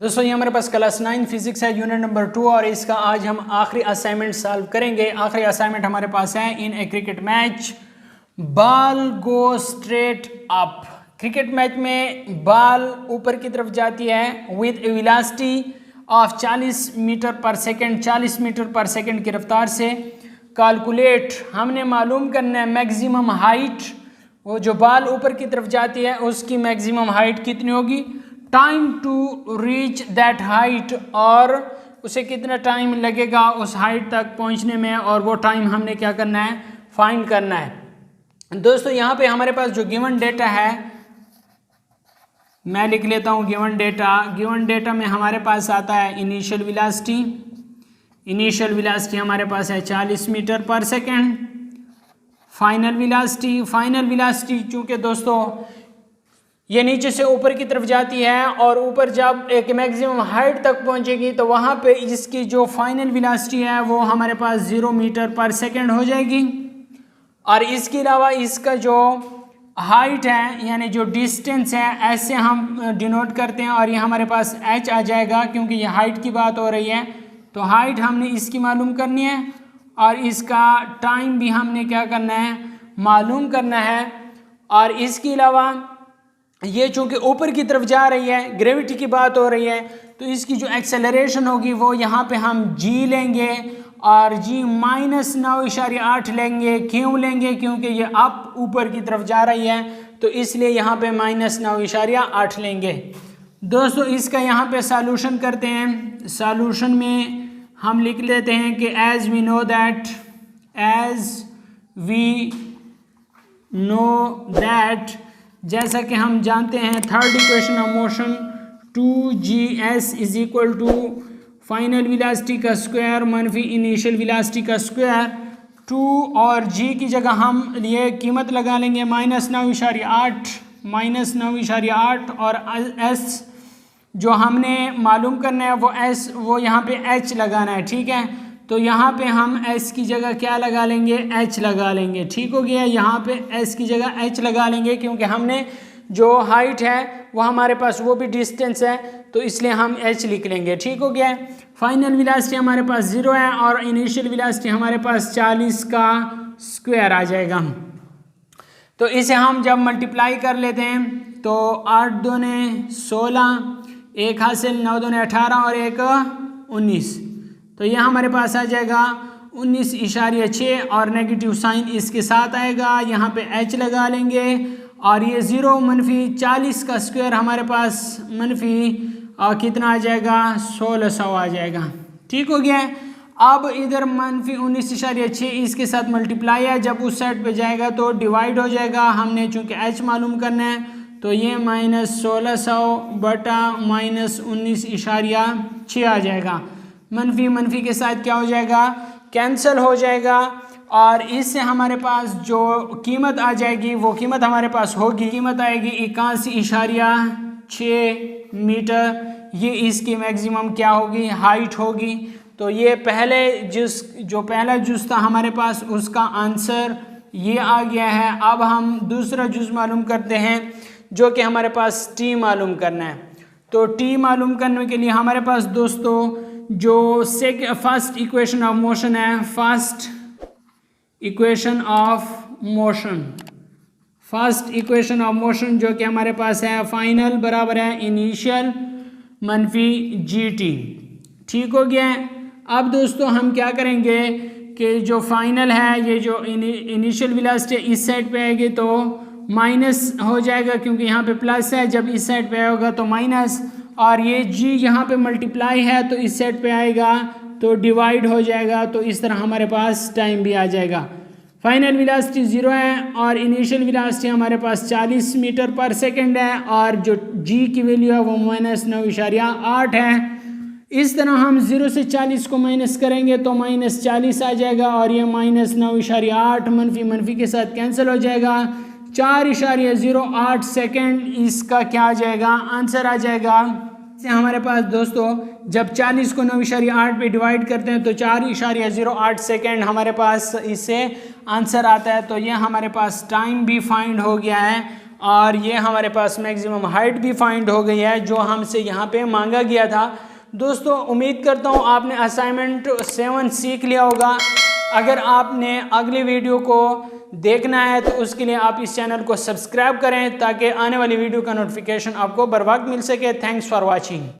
दोस्तों ये हमारे पास क्लास 9 फिजिक्स है यूनिट नंबर 2 और इसका आज हम आखिरी असाइनमेंट सॉल्व करेंगे। आखिरी असाइनमेंट हमारे पास है in a cricket match ball go straight up. Cricket match में बॉल ऊपर की तरफ जाती है with a velocity of 40 meter per second, 40 meter per second की रफ्तार से। कैलकुलेट, हमने मालूम करना है मैक्सिमम हाइट, वो जो बॉल ऊपर की तरफ जाती है उसकी मैक्सिमम हाइट कितनी होगी, time to reach that height, और उसे कितना टाइम लगेगा उस हाइट तक पहुंचने में, और वो टाइम हमने क्या करना है, फाइंड करना है। दोस्तों यहाँ पे हमारे पास जो गिवन डेटा है मैं लिख लेता हूँ। गिवन डेटा में हमारे पास आता है इनिशियल वेलोसिटी हमारे पास है 40 meter per second. Final velocity चूँकि दोस्तों ये नीचे से ऊपर की तरफ जाती है और ऊपर जब एक मैक्सिमम हाइट तक पहुंचेगी तो वहाँ पे इसकी जो फाइनल वेलोसिटी है वो हमारे पास 0 मीटर पर सेकेंड हो जाएगी। और इसके अलावा इसका जो हाइट है यानी जो डिस्टेंस है ऐसे हम डिनोट करते हैं, और ये हमारे पास h आ जाएगा क्योंकि ये हाइट की बात हो रही है। तो हाइट हमने इसकी मालूम करनी है और इसका टाइम भी हमने क्या करना है, मालूम करना है। और इसके अलावा ये चूंकि ऊपर की तरफ जा रही है, ग्रेविटी की बात हो रही है, तो इसकी जो एक्सेलरेशन होगी वो यहाँ पे हम g लेंगे और g -9.8 लेंगे। क्यों लेंगे? क्योंकि ये अप ऊपर की तरफ जा रही है तो इसलिए यहाँ पे -9.8 लेंगे। दोस्तों इसका यहाँ पे सॉल्यूशन करते हैं। सॉल्यूशन में हम लिख लेते हैं कि एज वी नो दैट जैसा कि हम जानते हैं third equation of motion 2gs is equal to final velocity का स्क्वायर मनफी इनिशियल वेलोसिटी का स्क्वायर। 2 और g की जगह हम ये कीमत लगा लेंगे -9.8 और s जो हमने मालूम करना है वो s वो यहाँ पे h लगाना है, ठीक है। तो यहाँ पे हम s की जगह क्या लगा लेंगे, h लगा लेंगे, ठीक हो गया। यहाँ पे s की जगह h लगा लेंगे क्योंकि हमने जो हाइट है वो हमारे पास वो भी डिस्टेंस है तो इसलिए हम h लिख लेंगे, ठीक हो गया। फाइनल वेलोसिटी हमारे पास 0 है और इनिशियल वेलोसिटी हमारे पास 40 का स्क्वायर आ जाएगा। तो इसे हम जब मल्टीप्लाई कर लेते हैं तो 8 दूने 16, 1 हासिल 9 दूने 18 और 1 19, तो यह हमारे पास आ जाएगा 19.6 और नेगेटिव साइन इसके साथ आएगा। यहाँ पे h लगा लेंगे और ये 0 मनफी 40 का स्क्वायर हमारे पास मनफी कितना आ जाएगा, 1600 आ जाएगा, ठीक हो गया। अब इधर मनफी 19.6 इसके साथ मल्टीप्लाई है, जब उस साइड पे जाएगा तो डिवाइड हो जाएगा। हमने चूँकि h मालूम करना है तो ये -1600 बटा -19.6 आ जाएगा। मनफी के साथ क्या हो जाएगा, कैंसिल हो जाएगा और इससे हमारे पास जो कीमत आ जाएगी वो कीमत हमारे पास होगी, कीमत आएगी 81.6 मीटर। ये इसकी मैक्सिमम क्या होगी, हाइट होगी। तो ये पहला जुज़ था हमारे पास उसका आंसर ये आ गया है। अब हम दूसरा जुज़ मालूम करते हैं जो कि हमारे पास t मालूम करना है। तो t मालूम करने के लिए हमारे पास दोस्तों जो फर्स्ट इक्वेशन ऑफ मोशन है, फर्स्ट इक्वेशन ऑफ मोशन जो कि हमारे पास है फाइनल बराबर है इनिशियल मनफी gt, ठीक हो गया। अब दोस्तों हम क्या करेंगे कि जो फाइनल है ये जो इनिशियल वेलोसिटी इस साइड पे आएगी तो माइनस हो जाएगा क्योंकि यहाँ पे प्लस है, जब इस साइड पे होगा तो माइनस, और ये g यहाँ पे मल्टीप्लाई है तो इस साइड पे आएगा तो डिवाइड हो जाएगा। तो इस तरह हमारे पास टाइम भी आ जाएगा। फाइनल वेलोसिटी 0 है और इनिशियल वेलोसिटी हमारे पास 40 मीटर पर सेकेंड है और जो g की वैल्यू है वो -9.8 है। इस तरह हम 0 से 40 को माइनस करेंगे तो -40 आ जाएगा और ये -9.8 मनफी के साथ कैंसिल हो जाएगा। 4.08 सेकेंड इसका क्या आ जाएगा, आंसर आ जाएगा। से हमारे पास दोस्तों जब 40 को 9.8 पे डिवाइड करते हैं तो 4.08 सेकेंड हमारे पास इससे आंसर आता है। तो ये हमारे पास टाइम भी फाइंड हो गया है और ये हमारे पास मैक्सिमम हाइट भी फाइंड हो गई है जो हमसे यहाँ पे मांगा गया था। दोस्तों उम्मीद करता हूँ आपने असाइनमेंट 7 सीख लिया होगा। अगर आपने अगली वीडियो को देखना है तो उसके लिए आप इस चैनल को सब्सक्राइब करें ताकि आने वाली वीडियो का नोटिफिकेशन आपको बर वक्त मिल सके। Thanks for watching.